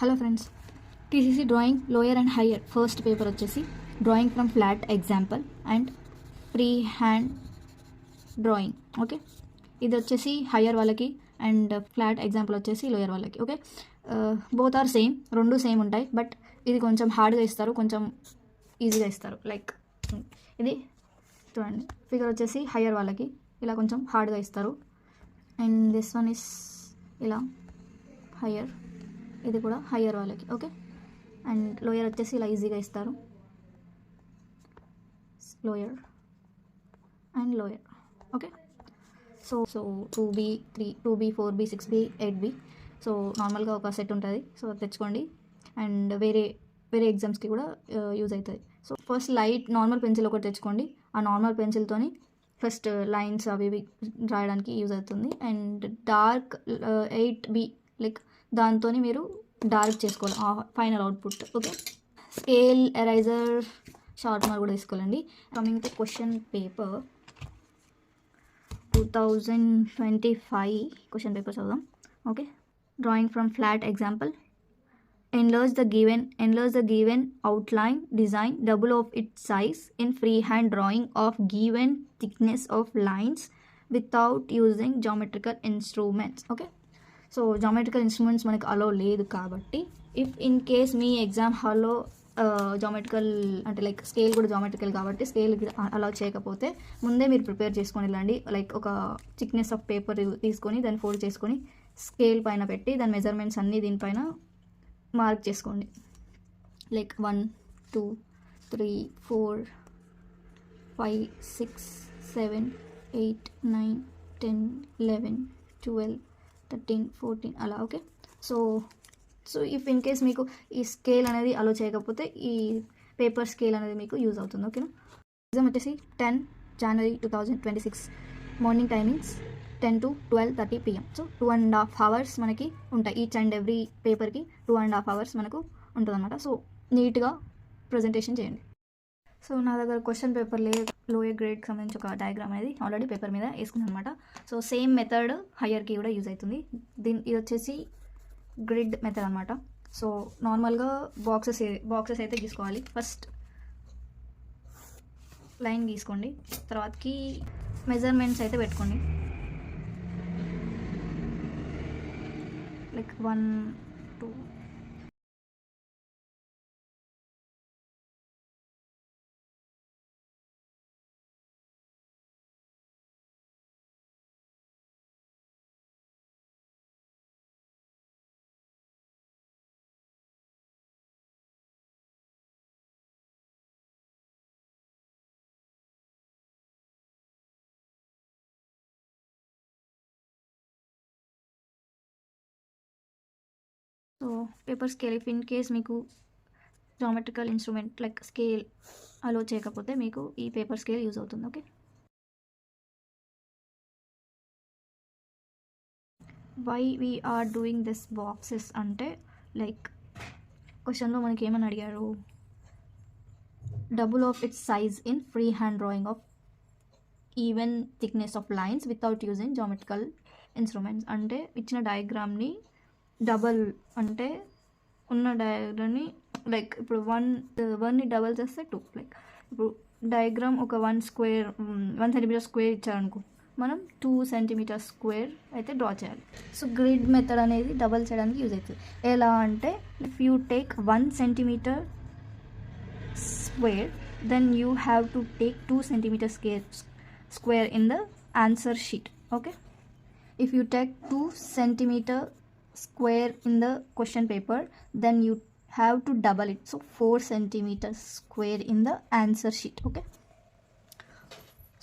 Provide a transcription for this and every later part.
Hello friends, TCC drawing lower and higher first paper వచ్చేసి drawing from flat example and free hand drawing. Okay, ఇది వచ్చేసి higher వాళ్ళకి and flat example వచ్చేసి lower వాళ్ళకి. Okay, both are same, రెండు same ఉంటాయి. But ఇది కొంచెం హార్డ్గా ఇస్తారు, కొంచెం ఈజీగా ఇస్తారు. లైక్ ఇది చూడండి, ఫిగర్ వచ్చేసి హయ్యర్ వాళ్ళకి ఇలా కొంచెం హార్డ్గా ఇస్తారు. అండ్ దిస్ వన్ ఇస్ ఇలా హయ్యర్, ఇది కూడా హయ్యర్ వాళ్ళకి. ఓకే, అండ్ లోయర్ వచ్చేసి ఇలా ఈజీగా ఇస్తారు, lower and lower. Okay, so 2B 2B 4B 6B 8B. So నార్మల్గా ఒక సెట్ ఉంటుంది, సో తెచ్చుకోండి. అండ్ వేరే ఎగ్జామ్స్కి కూడా యూజ్ అవుతుంది. So first light normal pencil ఒకటి తెచ్చుకోండి. ఆ నార్మల్ పెన్సిల్తోని ఫస్ట్ లైన్స్ అవి ఇవి రాయడానికి యూజ్ అవుతుంది. అండ్ డార్క్ 8B లైక్ దాంతో మీరు డార్క్ చేసుకోవాలి final output. Okay, scale, eraser, sharpener కూడా తీసుకోవాలండి. Coming to question paper 2025 question paper చదుదాం. Okay, drawing from flat example. Enlarge the given outline design double of its size in freehand drawing of given thickness of lines without using geometrical instruments. Okay, so geometrical instruments మనకి అలో లేదు కాబట్టి, if in case me exam హాల్లో geometrical అంటే like scale కూడా geometrical కాబట్టి scale అలా చేయకపోతే ముందే మీరు ప్రిపేర్ చేసుకొని వెళ్ళండి. లైక్ ఒక థిక్నెస్ ఆఫ్ పేపర్ తీసుకొని దాన్ని ఫోల్డ్ చేసుకొని స్కేల్ పైన పెట్టి దాని మెజర్మెంట్స్ అన్నీ దీనిపైన మార్క్ చేసుకోండి. లైక్ 1 2 3 4 5 6 7 8 9 10 11 12 13 14 అలా. Okay, so if in case మీకు ఈ స్కేల్ అనేది అలో చేయకపోతే ఈ పేపర్ స్కేల్ అనేది మీకు యూజ్ అవుతుంది. ఓకేనా, ఎగ్జామ్ వచ్చేసి 10 January 2026 morning timings 10 to 12:30 PM. So 2.5 hours మనకి ఉంటాయి. ఈచ్ అండ్ ఎవ్రీ పేపర్కి 2.5 hours మనకు ఉంటుంది అనమాట. సో నీట్గా ప్రజెంటేషన్ చేయండి. సో నా దగ్గర క్వశ్చన్ పేపర్ లోయర్ గ్రేడ్కి సంబంధించి ఒక డయాగ్రామ్ అనేది ఆల్రెడీ పేపర్ మీద వేసుకున్నాను అనమాట. సో సేమ్ మెథడ్ హయ్యర్కి కూడా యూజ్ అవుతుంది. ఇది వచ్చేసి గ్రిడ్ మెథడ్ అనమాట. సో నార్మల్గా బాక్సెస్ అయితే గీసుకోవాలి. ఫస్ట్ లైన్ గీసుకోండి, తర్వాతకి మెజర్మెంట్స్ అయితే పెట్టుకోండి. like 1 2 so paper scale if in case మీకు geometrical instrument like scale allow చేయకపోతే మీకు ఈ పేపర్ స్కేల్ యూజ్ అవుతుంది. Okay, why we are doing this boxes అంటే లైక్ క్వశ్చన్లో మనకి ఏమని అడిగారు, double of its size in free hand drawing of even thickness of lines without using geometrical instruments. అంటే ఇచ్చిన డయాగ్రామ్ని డబల్ అంటే ఉన్న డయాగ్రామ్ని లైక్ ఇప్పుడు వన్ని డబల్ చేస్తే 2. లైక్ ఇప్పుడు డయాగ్రామ్ ఒక 1 centimeter స్క్వేర్ ఇచ్చారనుకో, మనం 2 centimeter స్క్వేర్ అయితే డ్రా చేయాలి. సో గ్రిడ్ మెథడ్ అనేది డబల్ చేయడానికి యూజ్ అవుతుంది. ఎలా అంటే if you take 1 centimeter square then you have to take 2 centimeter square in the answer sheet. Okay, if you take 2 centimeter square in the question paper then you have to double it, so 4 centimeter square in the answer sheet. Okay,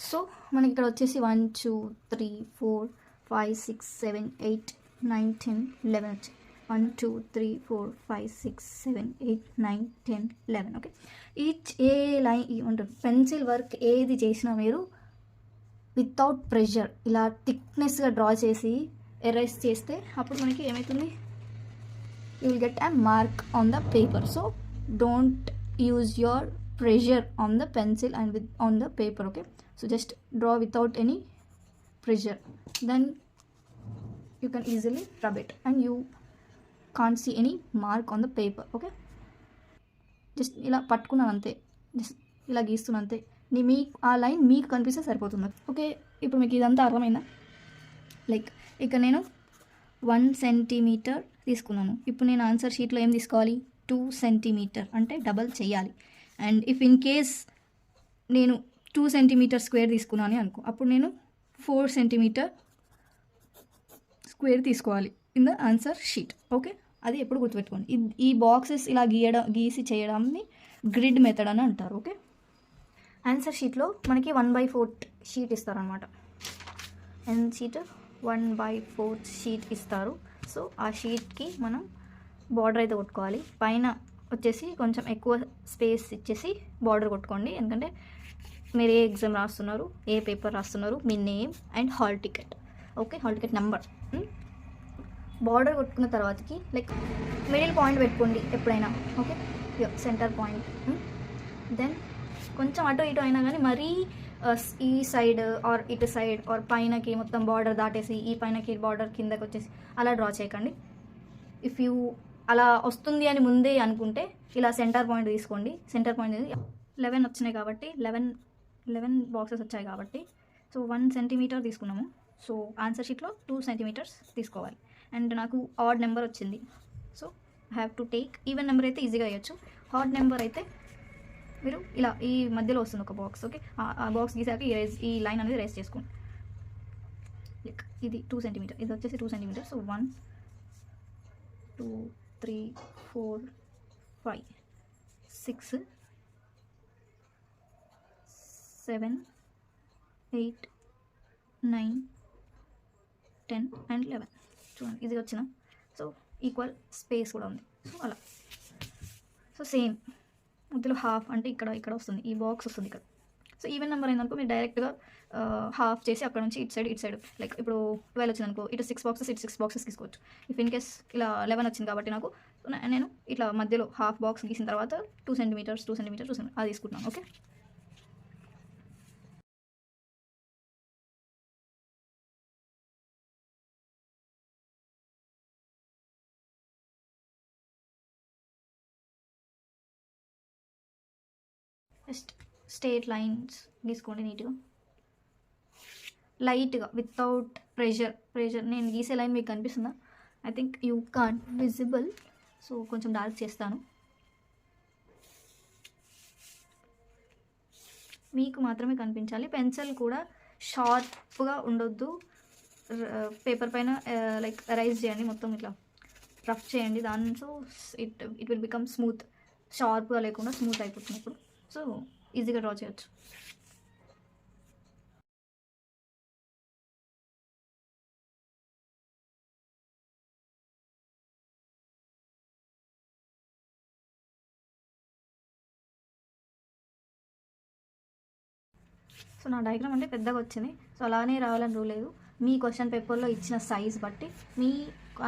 so మనకి ఇక్కడ వచ్చేసి 1 2 3 4 5 6 7 8 9 10 11 వచ్చాయి. 1 2 3 4 5 6 7 8 9 10 11. Okay, each ఏ line ఏమంటారు pencil work ఏది చేసినా మీరు without pressure ఇలా థిక్నెస్గా draw చేసి ఎరైజ్ చేస్తే అప్పుడు మనకి ఏమవుతుంది, you will get a mark on the paper. So don't use your pressure on the pencil and on the paper. Okay, so just draw without any pressure, then you can easily rub it and you can't see any mark on the paper. Okay, just ఇలా పట్టుకున్నాను అంతే, just ఇలా గీస్తున్నాను అంతే. మీ ఆ line మీకు కనిపిస్తే సరిపోతుంది. ఓకే, ఇప్పుడు మీకు ఇదంతా అర్థమైందా? లైక్ ఇక్కడ నేను 1 సెంటీమీటర్ తీసుకున్నాను. ఇప్పుడు నేను ఆన్సర్ షీట్లో ఏం తీసుకోవాలి? 2 సెంటీమీటర్ అంటే డబల్ చేయాలి. అండ్ ఇఫ్ ఇన్ కేస్ నేను 2 సెంటీమీటర్ స్క్వేర్ తీసుకున్నాను అనుకో, అప్పుడు నేను 4 సెంటీమీటర్ స్క్వేర్ తీసుకోవాలి in the answer sheet. Okay, అది ఎప్పుడు గుర్తుపెట్టుకోండి. ఈ బాక్సెస్ ఇలా గీసి చేయడాన్ని గ్రిడ్ మెథడ్ అని అంటారు. ఓకే, ఆన్సర్ షీట్లో మనకి 1/4 షీట్ ఇస్తారనమాట. షీట్ 1/4 షీట్ ఇస్తారు. సో ఆ షీట్కి మనం బార్డర్ అయితే కొట్టుకోవాలి. పైన వచ్చేసి కొంచెం ఎక్కువ స్పేస్ ఇచ్చేసి బార్డర్ కొట్టుకోండి. ఎందుకంటే మీరు ఏ ఎగ్జామ్ రాస్తున్నారు, ఏ పేపర్ రాస్తున్నారు, మీ name and hall ticket. Okay, hall ticket number. Border కొట్టుకున్న తర్వాతకి లైక్ మిడిల్ పాయింట్ పెట్టుకోండి ఎప్పుడైనా. Okay, centre point. దెన్ కొంచెం అటు ఇటు అయినా కానీ మరీ ఈ సైడ్ ఆర్ ఇటు సైడ్ ఆర్ పైనకి మొత్తం బార్డర్ దాటేసి ఈ పైనకి బార్డర్ కిందకి వచ్చేసి అలా డ్రా చేయకండి. ఇఫ్ యూ అలా వస్తుంది అని ముందే అనుకుంటే ఇలా సెంటర్ పాయింట్ తీసుకోండి. సెంటర్ పాయింట్ 11 వచ్చినాయి కాబట్టి 11 బాక్సెస్ వచ్చాయి కాబట్టి సో 1 సెంటీమీటర్ తీసుకున్నాము. సో ఆన్సర్ షీట్లో 2 సెంటీమీటర్స్ తీసుకోవాలి. అండ్ నాకు ఆడ్ నెంబర్ వచ్చింది. So I have to take even number అయితే ఈజీగా వేయచ్చు. ఆడ్ నెంబర్ అయితే మీరు ఇలా ఈ మధ్యలో వస్తుంది ఒక బాక్స్. ఓకే, ఆ బాక్స్ గీసాక ఈ లైన్ అనేది రేస్ చేసుకోండి. లైక్ ఇది 2 సెంటీమీటర్, ఇది వచ్చేసి 2 సెంటీమీటర్. So 1 2 3 4 5 6 7 8 9 10 and 11. చూడండి ఇది వచ్చిన. సో ఈక్వల్ స్పేస్ కూడా ఉంది. సో అలా సో సేమ్ మధ్యలో హాఫ్ అంటే ఇక్కడ వస్తుంది, ఈ బాక్స్ వస్తుంది ఇక్కడ. సో ఈవెన్ నెంబర్ అయిందనుకో మీరు డైరెక్ట్గా హాఫ్ చేసి అక్కడ నుంచి ఇటు సైడ్ లైక్ ఇప్పుడు 12 వచ్చింది అనుకో, ఇటు 6 బాక్సెస్ ఇటు 6 బాక్సెస్ తీసుకోవచ్చు. ఇఫ్ ఇన్ కేస్ ఇలా 11 వచ్చింది కాబట్టి నాకు నేను ఇట్లా మధ్యలో హాఫ్ బాక్స్ గీసిన తర్వాత 2 సెంటీమీటర్స్ అది తీసుకుంటున్నాను. ఓకే, జస్ట్ స్ట్రేట్ లైన్స్ గీసుకోండి నీట్గా, లైట్గా, వితౌట్ ప్రెషర్. నేను గీసే లైన్ మీకు కనిపిస్తుందా? I think you can't visible. So కొంచెం డార్క్ చేస్తాను, మీకు మాత్రమే కనిపించాలి. పెన్సిల్ కూడా షార్ప్గా ఉండొద్దు. పేపర్ పైన లైక్ రైజ్ చేయండి, మొత్తం ఇట్లా రఫ్ చేయండి. దాంతో ఇట్ విల్ బికమ్ స్మూత్. షార్ప్గా లేకుండా స్మూత్ అయిపోతుంది ఇప్పుడు. సో ఈజీగా డ్రా చేయొచ్చు. సో నా డయాగ్రామ్ అంటే పెద్దగా వచ్చింది. సో అలానే రావాలని రూల్ లేదు. మీ క్వశ్చన్ పేపర్లో ఇచ్చిన సైజ్ బట్టి మీ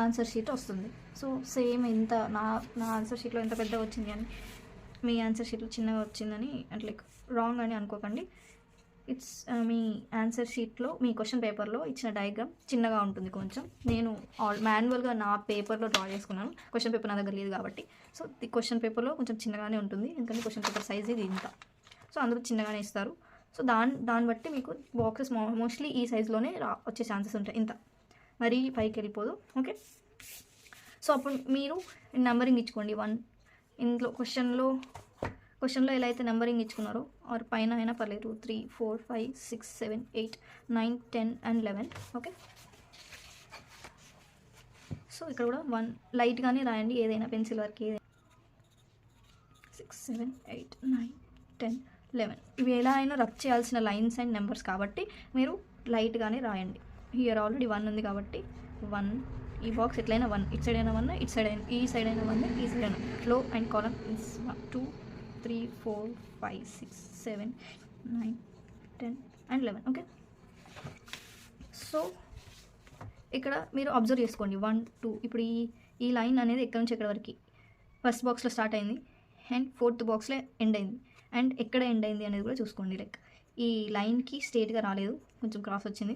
ఆన్సర్ షీట్ వస్తుంది. సో సేమ్ ఇంత నా ఆన్సర్ షీట్లో ఎంత పెద్దగా వచ్చింది అని మీ ఆన్సర్ షీట్లో చిన్నగా వచ్చిందని అంటే లైక్ రాంగ్ అని అనుకోకండి. ఇట్స్ మీ ఆన్సర్ షీట్లో మీ క్వశ్చన్ పేపర్లో ఇచ్చిన డయాగ్రామ్ చిన్నగా ఉంటుంది కొంచెం. నేను మాన్యువల్గా నా పేపర్లో డ్రా చేసుకున్నాను. క్వశ్చన్ పేపర్ నా దగ్గర లేదు కాబట్టి. సో ది క్వశ్చన్ పేపర్లో కొంచెం చిన్నగానే ఉంటుంది, ఎందుకంటే క్వశ్చన్ పేపర్ సైజ్ ఇది ఇంత. సో అందులో చిన్నగానే ఇస్తారు. సో దాన్ని బట్టి మీకు బాక్సెస్ మోస్ట్లీ ఈ సైజులోనే వచ్చే ఛాన్సెస్ ఉంటాయి, ఇంత మరీ పైకి వెళ్ళిపోదు. ఓకే, సో అప్పుడు మీరు నెంబరింగ్ ఇచ్చుకోండి. 1 ఇంట్లో క్వశ్చన్లో ఎలా అయితే నెంబరింగ్ ఇచ్చుకున్నారో ఆర్ పైన అయినా పర్లేదు, 2 3 4 5 6 7 8 9 10 అండ్ 11. ఓకే, సో ఇక్కడ కూడా 1 లైట్గానే రాయండి, ఏదైనా పెన్సిల్ వర్క్ ఏదైనా. 6 7 8 9 10 11 ఇవి ఎలా అయినా రబ్ చేయాల్సిన లైన్స్ అండ్ నెంబర్స్ కాబట్టి మీరు లైట్గానే రాయండి. హియర్ ఆల్రెడీ 1 ఉంది కాబట్టి 1, ఈ బాక్స్ ఎట్లయినా 1, ఇటు సైడ్ అయినా 1, ఇటు సైడ్ అయినా ఈ సైడ్ అయినా 1, ఈ సైడ్ అయినా. లో and column is 1 2 3 4 5 6 7 9 10 and 11. Okay, so ఇక్కడ మీరు అబ్జర్వ్ చేసుకోండి 1 2. ఇప్పుడు ఈ లైన్ అనేది ఎక్కడి నుంచి ఎక్కడి వరకు ఫస్ట్ బాక్స్లో స్టార్ట్ అయింది అండ్ 4th బాక్స్లో ఎండ్ అయింది. అండ్ ఎక్కడ ఎండ్ అయింది అనేది కూడా చూసుకోండి. లైక్ ఈ లైన్కి స్ట్రేట్గా రాలేదు, కొంచెం క్రాస్ వచ్చింది.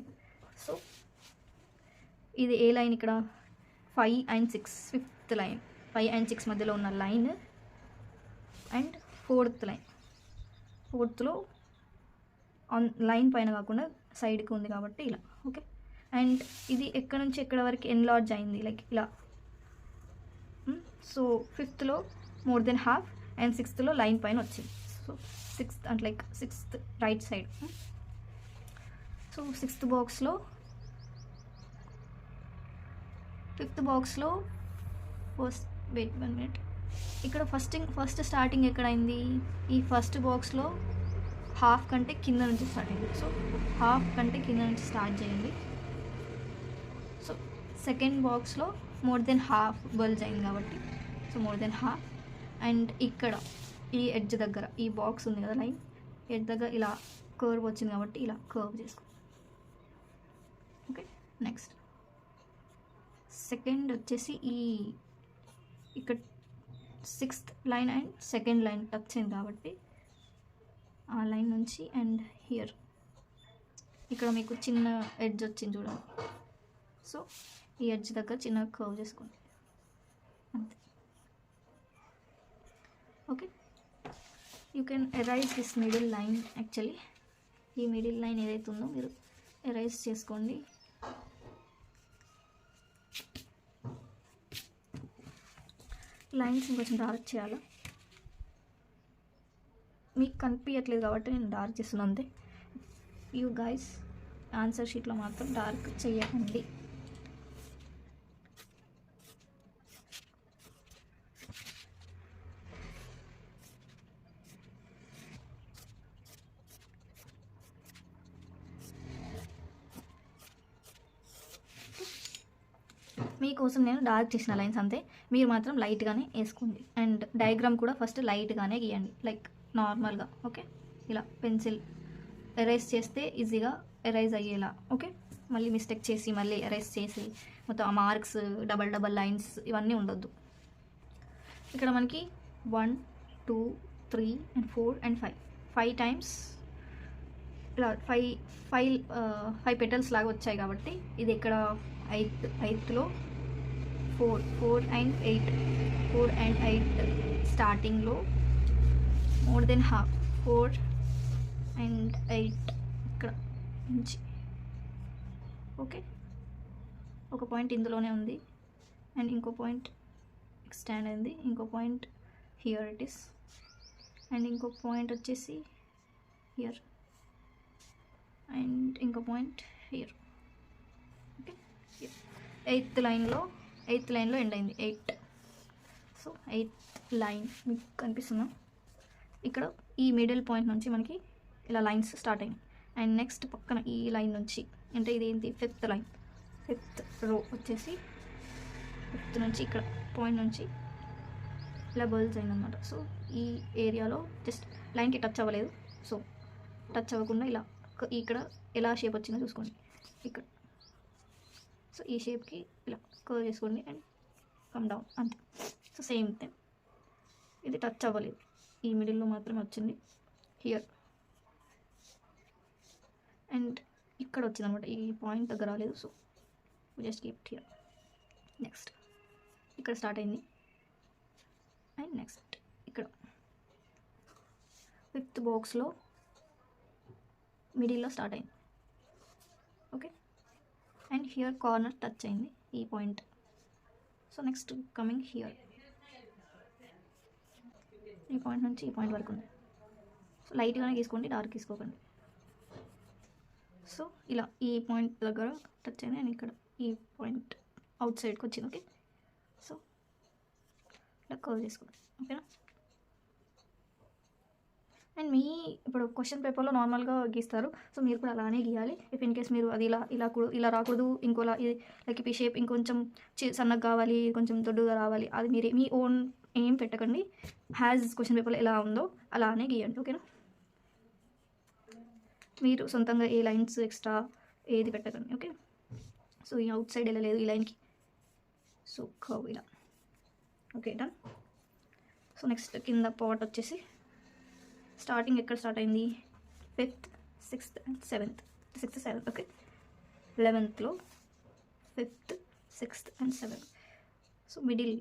సో ఇది ఏ లైన్? ఇక్కడ 5 and 6 ఫిఫ్త్ లైన్, 5 and 6 మధ్యలో ఉన్న లైన్ అండ్ ఫోర్త్ లైన్, ఫోర్త్లో ఆన్ లైన్ పైన కాకుండా సైడ్కి ఉంది కాబట్టి ఇలా. ఓకే, అండ్ ఇది ఎక్కడ నుంచి ఎక్కడ వరకు ఎన్లార్జ్ అయింది లైక్ ఇలా. సో ఫిఫ్త్లో మోర్ దెన్ హాఫ్ అండ్ సిక్స్త్లో లైన్ పైన వచ్చింది. సో సిక్స్త్ అంటే like sixth right side. So fifth బాక్స్లో ఫస్ట్ వెయిట్ 1 minute, ఇక్కడ ఫస్ట్ స్టార్టింగ్ ఎక్కడైంది, ఈ ఫస్ట్ బాక్స్లో హాఫ్ కంటే కింద నుంచి స్టార్ట్ అయింది. సో హాఫ్ కంటే కింద నుంచి స్టార్ట్ చేయండి. సో సెకండ్ బాక్స్లో మోర్ దెన్ హాఫ్ బల్జ్ అయింది కాబట్టి so more than half. And ఇక్కడ ఈ ఎడ్జ్ దగ్గర ఈ బాక్స్ ఉంది కదా లైన్, ఎడ్జ్ దగ్గర ఇలా కర్వ్ వచ్చింది కాబట్టి ఇలా కర్వ్ చేసుకో. ఓకే, నెక్స్ట్ సెకండ్ వచ్చేసి ఇక్కడ sixth line and second line touch అయింది కాబట్టి ఆ లైన్ నుంచి అండ్ హియర్ ఇక్కడ మీకు చిన్న ఎడ్జ్ వచ్చింది చూడండి. సో ఈ ఎడ్జ్ దగ్గర చిన్న కర్వ్ చేసుకోండి అంతే. Okay, you can arise this middle line. Actually ఈ మిడిల్ లైన్ ఏదైతే ఉందో మీరు ఎరైజ్ చేసుకోండి. లైన్స్ ఇంకొంచెం డార్క్ చేయాలి, మీకు కనిపించట్లేదు కాబట్టి నేను డార్క్ చేస్తున్నాను అంతే. యూ గైస్ ఆన్సర్ షీట్లో మాత్రం డార్క్ చేయకండి. మీకోసం నేను డార్క్ చేసిన లైన్స్ అంతే, మీరు మాత్రం లైట్గానే వేసుకోండి. అండ్ డయాగ్రామ్ కూడా ఫస్ట్ లైట్గానే గీయండి లైక్ నార్మల్గా. ఓకే, ఇలా పెన్సిల్ ఎరైజ్ చేస్తే ఈజీగా ఎరైజ్ అయ్యేలా. ఓకే, మళ్ళీ మిస్టేక్ చేసి మళ్ళీ ఎరైజ్ చేసి మొత్తం ఆ మార్క్స్ డబల్ లైన్స్ ఇవన్నీ ఉండొద్దు. ఇక్కడ మనకి 1 2 3 and 4 and 5 టైమ్స్ ఇలా ఫైవ్ పెటల్స్ లాగా వచ్చాయి కాబట్టి ఇది ఇక్కడ ఎయిత్లో 4 and 8 స్టార్టింగ్లో మోర్ దెన్ హాఫ్ 4 and 8 ఇక్కడ నుంచి. ఓకే, ఒక పాయింట్ ఇందులోనే ఉంది అండ్ ఇంకో పాయింట్ ఎక్స్టెండ్ అయింది, ఇంకో point here it is and ఇంకో పాయింట్ వచ్చేసి హియర్ అండ్ ఇంకో పాయింట్ హియర్. ఓకే, ఎయిత్ లైన్లో ఎండ్ అయింది 8. సో 8th లైన్ మీకు కనిపిస్తుందా, ఇక్కడ ఈ మిడిల్ పాయింట్ నుంచి మనకి ఇలా లైన్స్ స్టార్ట్ అయ్యాయి. అండ్ నెక్స్ట్ పక్కన ఈ లైన్ నుంచి అంటే ఇది ఏంటి 5th లైన్, 5th రో వచ్చేసి 5th నుంచి ఇక్కడ పాయింట్ నుంచి ఇలా బల్జ్ అయిందనమాట. సో ఈ ఏరియాలో జస్ట్ లైన్కి టచ్ అవ్వలేదు, సో టచ్ అవ్వకుండా ఇలా ఇక్కడ ఎలా షేప్ వచ్చిందో చూసుకోండి ఇక్కడ. సో ఈ షేప్కి ఇలా కర్వ్ చేసుకోండి అండ్ కమ్ డౌన్ అంతే. సో సేమ్ థింగ్, ఇది టచ్ అవ్వలేదు, ఈ మిడిల్లో మాత్రమే వచ్చింది హియర్ అండ్ ఇక్కడ వచ్చింది అనమాట, ఈ పాయింట్ దగ్గర రాలేదు. So just keep here. Next ఇక్కడ స్టార్ట్ అయింది అండ్ నెక్స్ట్ ఇక్కడ 5th బాక్స్లో మిడిల్లో స్టార్ట్ అయింది. Okay, and here corner touch అయింది ఈ point. So next coming here ఈ పాయింట్ నుంచి ఈ పాయింట్ వరకు ఉంది. సో లైట్గానే గీసుకోండి, డార్క్ గీసుకోకండి. సో ఇలా ఈ పాయింట్ దగ్గర టచ్ అయింది అండ్ ఇక్కడ ఈ పాయింట్ అవుట్ సైడ్కి వచ్చింది. ఓకే, సో ఇలా కర్వ్ చేసుకోండి. ఓకేనా, అండ్ ఇప్పుడు క్వశ్చన్ పేపర్లో నార్మల్గా గీస్తారు, సో మీరు కూడా అలానే గీయాలి. ఇఫ్ ఇన్ కేస్ మీరు అది ఇలా రాకూడదు, ఇంకోలా ఇది లైక్ ఈ షేప్ ఇంకొంచెం సన్నగా కావాలి, కొంచెం దొడ్డుగా రావాలి, అది మీరు మీ ఓన్ ఏం పెట్టకండి. హ్యాజ్ క్వశ్చన్ పేపర్లో ఎలా ఉందో అలానే గీయండి. ఓకేనా, మీరు సొంతంగా ఏ లైన్స్ ఎక్స్ట్రా ఏది పెట్టకండి. ఓకే, సో ఈ అవుట్ సైడ్ వెళ్ళలేదు ఈ లైన్కి, సో కర్వ్ ఇలా. Okay done. సో నెక్స్ట్ కింద పార్ట్ వచ్చేసి స్టార్టింగ్ ఎక్కడ స్టార్ట్ అయింది 5th 6th and 7th 6th 7th. Okay, 11thలో 5th 6th and 7th. So middle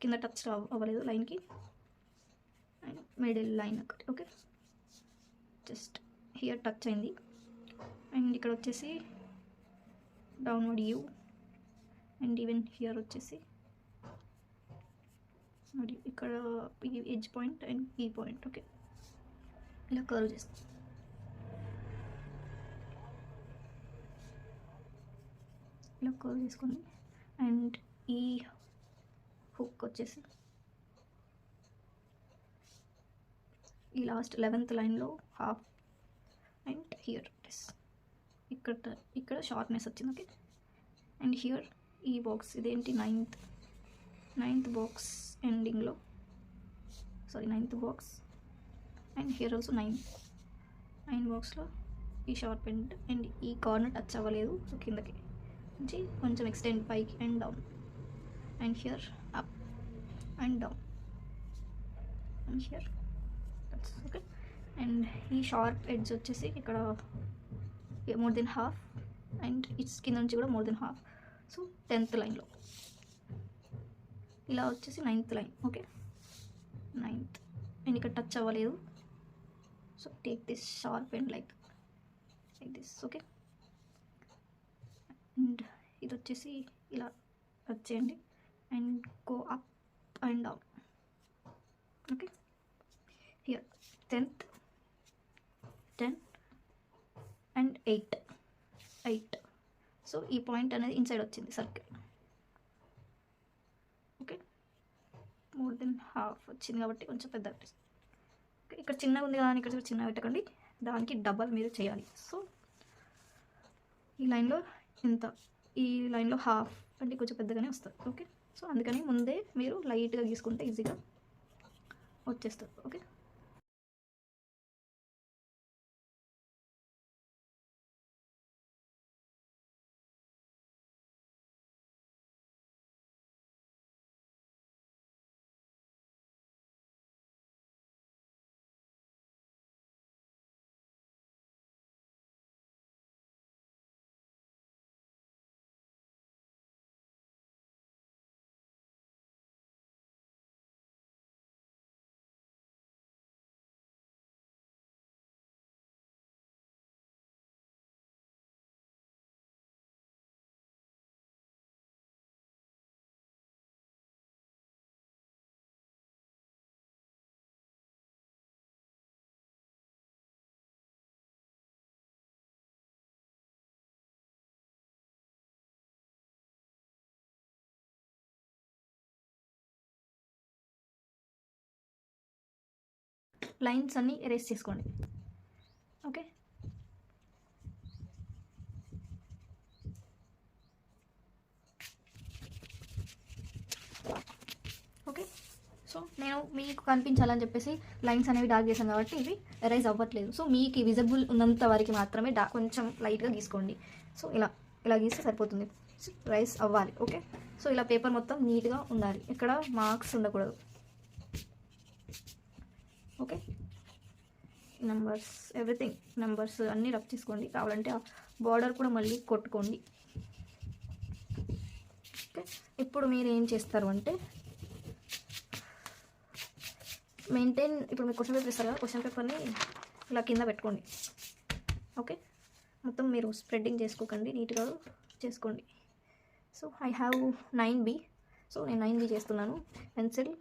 కింద టచ్ అవ్వలేదు లైన్కి, అండ్ మిడిల్ లైన్ ఒకటి. ఓకే, జస్ట్ హియర్ టచ్ అయింది. అండ్ ఇక్కడ వచ్చేసి downward U, and even here వచ్చేసి మరియు ఇక్కడ ఈ ఎడ్జ్ పాయింట్ అండ్ ఈ పాయింట్. ఓకే, ఇలా కర్వ్ చేస్తాం. ఇలా కర్వ్ చేసుకోండి. అండ్ ఈ హుక్ వచ్చేసి ఈ లాస్ట్ 11th లైన్లో హాఫ్, అండ్ హియర్ ఇక్కడ షార్ప్నెస్ వచ్చింది. ఓకే, అండ్ హియర్ ఈ బాక్స్ ఇదేంటి నైన్త్ బాక్స్ ఎండింగ్లో, sorry 9th box, and here also 9 బాక్స్లో ఈ షార్ప్ ఎండ్ అండ్ ఈ కార్నర్ టచ్ అవ్వలేదు. సో కిందకి నుంచి కొంచెం ఎక్స్టెండ్ పైకి and down, and here up and down, and here touch. Okay, and ఈ షార్ప్ ఎడ్జ్ వచ్చేసి ఇక్కడ more than half, and it's కింద నుంచి కూడా more than half. So 10th లైన్లో ఇలా వచ్చేసి 9th line. Okay, 9th and ఇక్కడ టచ్ అవ్వలేదు. So take this sharp and like this. Okay, and ఇది వచ్చేసి ఇలా టచ్ చేయండి and go up and down. Okay, here 10th 10 and 8. So ఈ పాయింట్ అనేది ఇన్సైడ్ వచ్చింది circle. Okay, more than half వచ్చింది కాబట్టి కొంచెం పెద్ద. ఓకే, ఇక్కడ చిన్నగా ఉంది కదా అని ఇక్కడ చిన్నగా పెట్టకండి, దానికి డబల్ మీరు చేయాలి. సో ఈ లైన్లో ఈ లైన్లో హాఫ్ అంటే కొంచెం పెద్దగానే వస్తుంది. ఓకే, సో అందుకని ముందే మీరు లైట్గా గీసుకుంటే ఈజీగా వచ్చేస్తుంది. ఓకే, లైన్స్ అన్నీ ఎరేస్ చేసుకోండి. ఓకే, ఓకే, సో నేను మీకు కనిపించాలని చెప్పేసి లైన్స్ అనేవి డార్క్ చేశాను కాబట్టి ఇవి ఎరైజ్ అవ్వట్లేదు. సో మీకు విజిబుల్ ఉన్నంత వరకు మాత్రమే కొంచెం లైట్గా గీసుకోండి. సో ఇలా గీస్తే సరిపోతుంది, రైస్ అవ్వాలి. ఓకే, సో ఇలా పేపర్ మొత్తం నీట్గా ఉండాలి, ఇక్కడ మార్క్స్ ఉండకూడదు. ఓకే, నెంబర్స్ ఎవ్రీథింగ్ నెంబర్స్ అన్నీ రబ్ చేసుకోండి. కావాలంటే ఆ బార్డర్ కూడా మళ్ళీ కొట్టుకోండి. ఓకే, ఇప్పుడు మీరు ఏం చేస్తారు అంటే ఇప్పుడు మీరు క్వశ్చన్ పేపర్ ఇస్తారు కదా, క్వశ్చన్ పేపర్ని ఇలా కింద పెట్టుకోండి. ఓకే, మొత్తం మీరు స్ప్రెడ్డింగ్ చేసుకోకండి, నీట్గా చేసుకోండి. So I have 9B. So నేను 9B చేస్తున్నాను. పెన్సిల్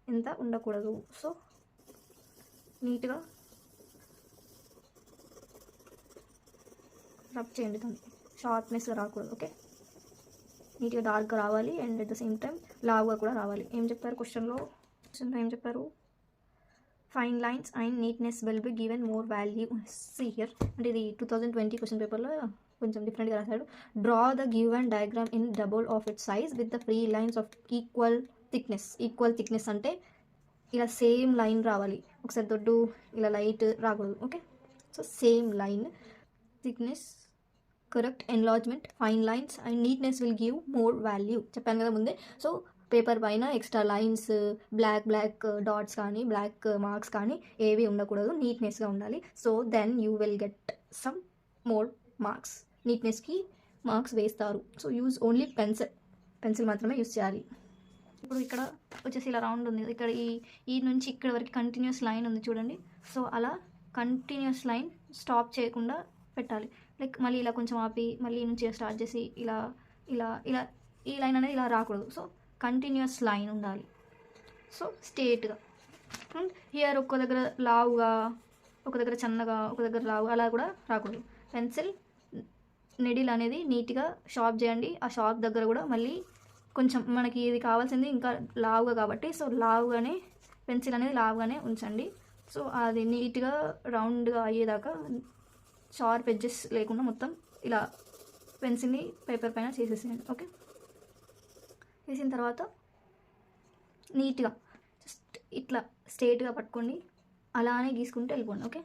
ఎంత ఉండకూడదు. సో నీట్గా రబ్ చేయండి, దాన్ని షార్ప్నెస్గా రాకూడదు. ఓకే, నీట్గా డార్క్గా రావాలి and at the same time లావుగా కూడా రావాలి. ఏం చెప్పారు క్వశ్చన్లో ఏం చెప్పారు? Fine lines and neatness will be given more value. See here అంటే ఇది 2020 క్వశ్చన్ పేపర్లో కొంచెం డిఫరెంట్గా రాశాడు. Draw the given diagram in double of it size with the free lines of equal thickness అంటే ఇలా సేమ్ లైన్ రావాలి. ఒకసారి దొడ్డు ఇలా లైట్ రాకూడదు. Okay, so same line, thickness, correct enlargement, fine lines and neatness will give more value చెప్పాను కదా ముందే. సో పేపర్ పైన ఎక్స్ట్రా లైన్స్, బ్లాక్ డాట్స్ కానీ బ్లాక్ మార్క్స్ కానీ ఏవి ఉండకూడదు, నీట్నెస్గా ఉండాలి. So then you will get some more marks. నీట్నెస్కి మార్క్స్ వేస్తారు. So use only pencil. Pencil మాత్రమే యూస్ చేయాలి. ఇప్పుడు ఇక్కడ వచ్చేసి ఇలా రౌండ్ ఉంది, ఇక్కడ ఈ నుంచి ఇక్కడ వరకు కంటిన్యూస్ లైన్ ఉంది చూడండి. సో అలా కంటిన్యూస్ లైన్ స్టాప్ చేయకుండా పెట్టాలి. లైక్ మళ్ళీ ఇలా కొంచెం ఆపి మళ్ళీ నుంచి స్టార్ట్ చేసి ఇలా ఇలా ఇలా ఈ లైన్ అనేది ఇలా రాకూడదు. సో కంటిన్యూస్ లైన్ ఉండాలి. సో స్ట్రేట్గా. అండ్ హియర్ ఒక దగ్గర లావుగా, ఒక దగ్గర చిన్నగా, ఒక దగ్గర లావు అలా కూడా రాకూడదు. పెన్సిల్ నిడిల్ అనేది నీట్గా షార్ప్ చేయండి. ఆ షార్ప్ దగ్గర కూడా మళ్ళీ కొంచెం మనకి ఇది కావాల్సింది ఇంకా లావుగా కాబట్టి, సో లావుగానే పెన్సిల్ అనేది లావుగానే ఉంచండి. సో అది నీట్గా రౌండ్గా అయ్యేదాకా షార్ప్ ఎడ్జెస్ లేకుండా మొత్తం ఇలా పెన్సిల్ని పేపర్ పైన చేసేసేయండి. ఓకే, చేసిన తర్వాత నీట్గా జస్ట్ ఇట్లా స్ట్రేట్గా పట్టుకోండి, అలానే గీసుకుంటూ వెళ్ళిపోండి. ఓకే,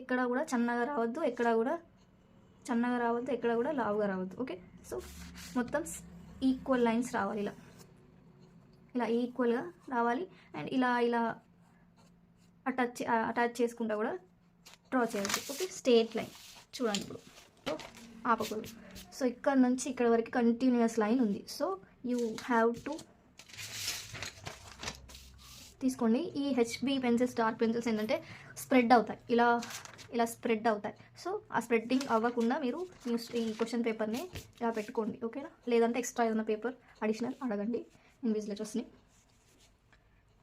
ఎక్కడ కూడా సన్నగా రావద్దు, ఎక్కడ కూడా సన్నగా రావద్దు, ఎక్కడ కూడా లావుగా రావద్దు. ఓకే, సో మొత్తం ఈక్వల్ లైన్స్ రావాలి, ఇలా ఇలా ఈక్వల్గా రావాలి. అండ్ ఇలా ఇలా అటాచ్ చేసుకుంటా కూడా డ్రా చేయొచ్చు. ఓకే, స్ట్రేట్ లైన్ చూడండి. ఇప్పుడు ఆపకూడదు. సో ఇక్కడ నుంచి ఇక్కడ వరకు కంటిన్యూస్ లైన్ ఉంది. సో యూ హ్యావ్ టు తీసుకోండి. ఈ హెచ్బి పెన్సిల్స్, డార్క్ పెన్సిల్స్ ఏంటంటే స్ప్రెడ్ అవుతాయి, ఇలా ఇలా స్ప్రెడ్ అవుతాయి. సో ఆ స్ప్రెడ్డింగ్ అవ్వకుండా మీరు ఈ క్వశ్చన్ పేపర్ని ఇలా పెట్టుకోండి. ఓకేనా, లేదంటే ఎక్స్ట్రా ఏదైనా పేపర్ అడిషనల్ అడగండి ఇన్విజిలేటర్స్ని.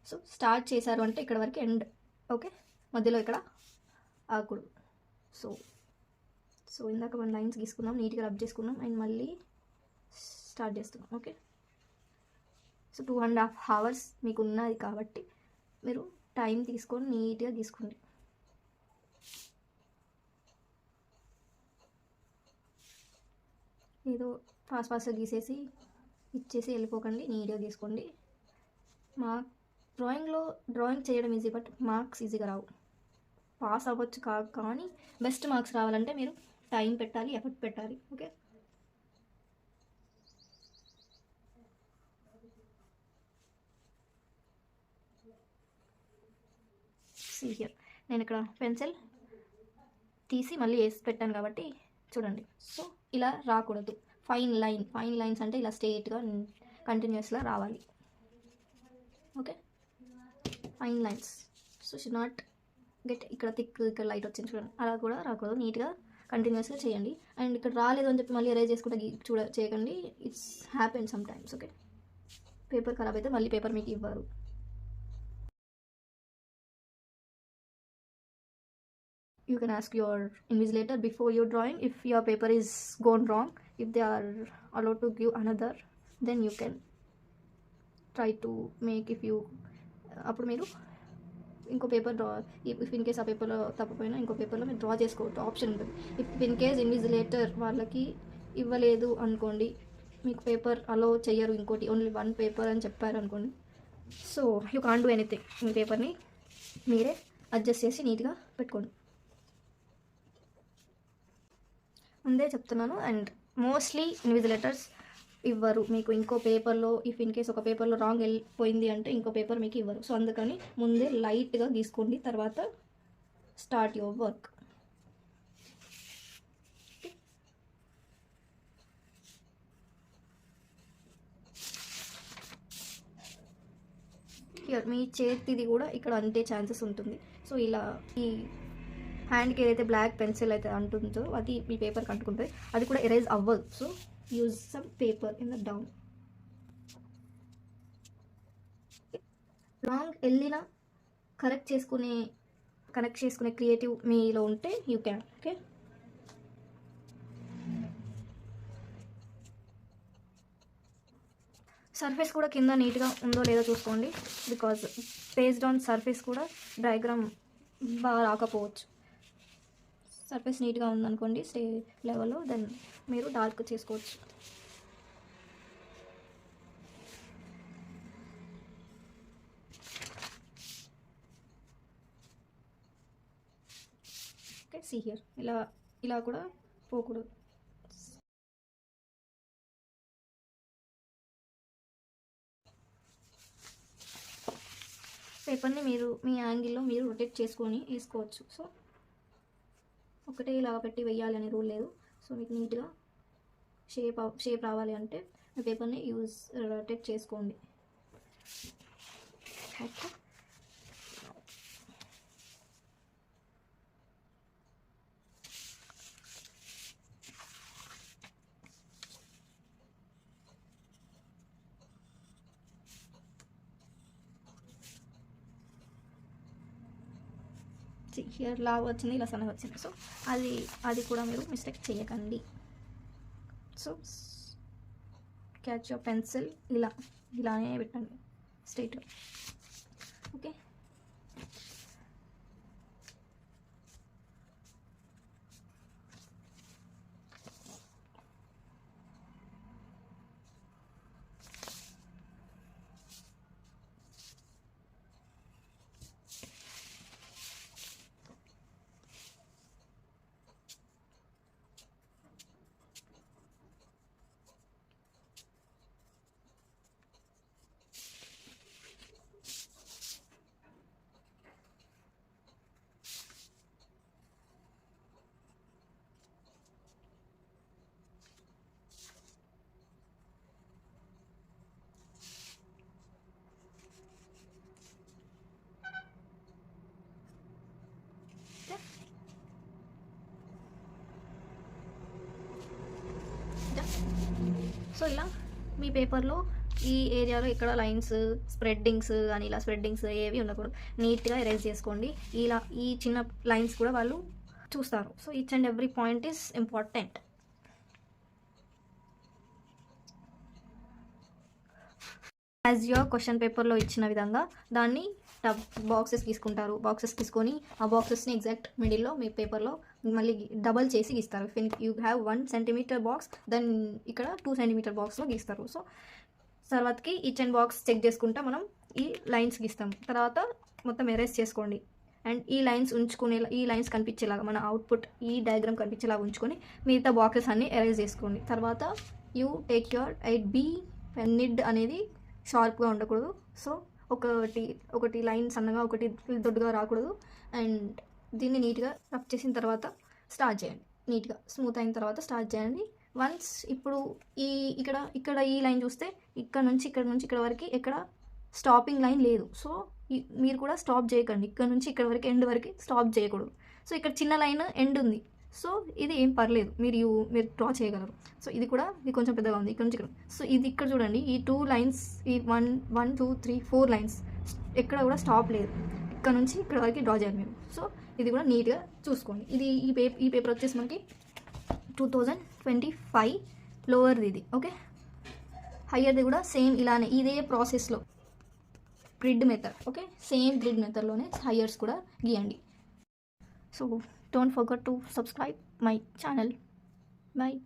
సో స్టార్ట్ చేశారు అంటే ఇక్కడ వరకు ఎండ్. ఓకే, మధ్యలో ఇక్కడ ఆగకూడదు. సో ఇందాక మనం లైన్స్ గీసుకున్నాం, నీట్గా రబ్ చేసుకున్నాం, అండ్ మళ్ళీ స్టార్ట్ చేస్తున్నాం. ఓకే, సో 2.5 hours మీకు ఉన్నది కాబట్టి మీరు టైం తీసుకొని నీట్గా గీసుకోండి. ఏదో ఫాస్ట్గా గీసేసి ఇచ్చేసి వెళ్ళిపోకండి, నీట్గా గీసుకోండి. డ్రాయింగ్ చేయడం ఈజీ, బట్ మార్క్స్ ఈజీగా రావు. పాస్ అవ్వచ్చు కానీ బెస్ట్ మార్క్స్ రావాలంటే మీరు టైం పెట్టాలి, ఎఫర్ట్ పెట్టాలి. ఓకే, హియర్ నేను ఇక్కడ పెన్సిల్ తీసి మళ్ళీ వేసి పెట్టాను కాబట్టి చూడండి. సో ఇలా రాకూడదు. ఫైన్ లైన్స్ అంటే ఇలా స్ట్రేట్గా కంటిన్యూస్గా రావాలి. Okay, fine lines. So should not get ఇక్కడ థిక్, ఇక్కడ లైట్ వచ్చింది చూడండి, అలా కూడా రాకూడదు. నీట్గా కంటిన్యూస్గా చేయండి. అండ్ ఇక్కడ రాలేదు అని చెప్పి మళ్ళీ ఎరేజ్ చేసుకుంటే చేయకండి. It's happen some times. Okay, paper ఖరాబ్ అయితే మళ్ళీ పేపర్ మీకు ఇవ్వరు. You can ask your invigilator before your drawing if your paper is gone wrong. If they are allowed to give another, then you can try to make. If you అప్పుడు మీరు ఇంకో paper draw, if in case ఆ పేపర్లో తప్పపోయినా ఇంకో పేపర్లో మీరు draw చేసుకోవచ్చు, option ఉంటుంది. ఇఫ్ ఇన్ కేస్ ఇన్విజిలేటర్ వాళ్ళకి ఇవ్వలేదు అనుకోండి, మీకు పేపర్ అలో చెయ్యరు, ఇంకోటి ఓన్లీ 1 పేపర్ అని చెప్పారు అనుకోండి, so you can't do anything. మీ పేపర్ని మీరే అడ్జస్ట్ చేసి నీట్గా పెట్టుకోండి. ముందే చెప్తున్నాను. అండ్ మోస్ట్లీ ఇన్విజిలేటర్స్ ఇవ్వరు మీకు ఇంకో పేపర్లో. ఇఫ్ ఇన్ కేస్ ఒక పేపర్లో రాంగ్ వెళ్ళిపోయింది అంటే ఇంకో పేపర్ మీకు ఇవ్వరు. సో అందుకని ముందే లైట్గా గీసుకోండి, తర్వాత స్టార్ట్ యువర్ వర్క్. హియర్ మీ చేతిది కూడా ఇక్కడ అంటే ఛాన్సెస్ ఉంటుంది. సో ఇలా ఈ హ్యాండ్కి ఏదైతే బ్లాక్ పెన్సిల్ అయితే అంటుందో అది మీ పేపర్కి అంటుకుంటుంది, అది కూడా ఎరేజ్ అవ్వదు. So use some paper in the down. Wrong వెళ్ళినా కరెక్ట్ చేసుకునే క్రియేటివ్ మీలో ఉంటే యూ క్యాన్. ఓకే, సర్ఫేస్ కూడా కింద నీట్గా ఉందో లేదో చూసుకోండి. బికాజ్ బేస్డ్ ఆన్ సర్ఫేస్ కూడా డయాగ్రామ్ బాగా రాకపోవచ్చు. సర్ఫేస్ నీట్గా ఉందనుకోండి లెవెల్లో, దెన్ మీరు డార్క్ చేసుకోవచ్చు. ఓకే, సీ హియర్ ఇలా కూడా పోకూడదు. పేపర్ని మీరు మీ యాంగిల్లో మీరు రొటేట్ చేసుకొని వేసుకోవచ్చు. సో ఒకటే ఇలా పెట్టి వేయాలి అనే రూల్ లేదు. సో మీకు నీట్గా షేప్ రావాలి అంటే ఈ పేపర్ని రొటేట్ చేసుకోండి. హియర్ లాగా వచ్చింది, ఇలా సన్నగా వచ్చింది. సో అది కూడా మీరు మిస్టేక్ చేయకండి. సో క్యాచ్ యువర్ పెన్సిల్ ఇలానే పెట్టండి స్ట్రైట్గా. ఓకే, సో ఇలా మీ పేపర్లో ఈ ఏరియాలో ఇక్కడ లైన్స్ స్ప్రెడ్డింగ్స్ కానీ ఇలా స్ప్రెడ్డింగ్స్ ఏవి ఉండకూడదు. నీట్గా ఎరేజ్ చేసుకోండి. ఈ చిన్న లైన్స్ కూడా వాళ్ళు చూస్తారు. So each and every point is important. As your question పేపర్లో ఇచ్చిన విధంగా దాన్ని బాక్సెస్ తీసుకుంటారు. బాక్సెస్ తీసుకొని ఆ బాక్సెస్ని ఎగ్జాక్ట్ మిడిల్లో మీ పేపర్లో మళ్ళీ డబల్ చేసి గీస్తారు. If you have 1 cm box, then ఇక్కడ 2 cm బాక్స్లో గీస్తారు. సో తర్వాతకి ఈచ్ అండ్ బాక్స్ చెక్ చేసుకుంటా మనం ఈ లైన్స్ గీస్తాం. తర్వాత మొత్తం ఎరేజ్ చేసుకోండి. అండ్ ఈ లైన్స్ ఈ లైన్స్ కనిపించేలాగా మన అవుట్పుట్ ఈ డయాగ్రామ్ కనిపించేలాగా ఉంచుకొని మిగతా బాక్సెస్ అన్నీ ఎరేజ్ చేసుకోండి. తర్వాత you take your 8B pen need అనేది షార్ప్గా ఉండకూడదు. సో ఒకటి లైన్ సన్నగా ఒకటి దొడ్డుగా రాకూడదు. అండ్ దీన్ని నీట్గా రఫ్ చేసిన తర్వాత స్టార్ట్ చేయండి. నీట్గా స్మూత్ అయిన తర్వాత స్టార్ట్ చేయండి. వన్స్ ఇప్పుడు ఇక్కడ ఈ లైన్ చూస్తే ఇక్కడ నుంచి ఇక్కడ వరకు ఎక్కడ స్టాపింగ్ లైన్ లేదు. సో మీరు కూడా స్టాప్ చేయకండి. ఇక్కడ నుంచి ఇక్కడ వరకు ఎండ్ వరకు స్టాప్ చేయకూడదు. సో ఇక్కడ చిన్న లైన్ ఎండ్ ఉంది. సో ఇది ఏం పర్లేదు, మీరు డ్రా చేయగలరు. సో ఇది కొంచెం పెద్దగా ఉంది ఇక్కడ నుంచి ఇక్కడ. సో ఇది ఇక్కడ చూడండి, ఈ 2 లైన్స్, ఈ 1 2 3 4 లైన్స్ ఎక్కడ కూడా స్టాప్ లేదు. ఇక్కడ నుంచి ఇక్కడ వరకు డ్రా చేయాలి మీరు. సో ఇది కూడా నీట్గా చూసుకోండి. ఈ పేపర్ వచ్చేసి మనకి 2025 లోవర్ది ఇది. ఓకే, హయ్యర్ది కూడా సేమ్ ఇలానే ఇదే ప్రాసెస్లో grid method. Okay, same grid మెథడ్లోనే హయ్యర్స్ కూడా గీయండి. సో don't forget to subscribe my channel. Bye.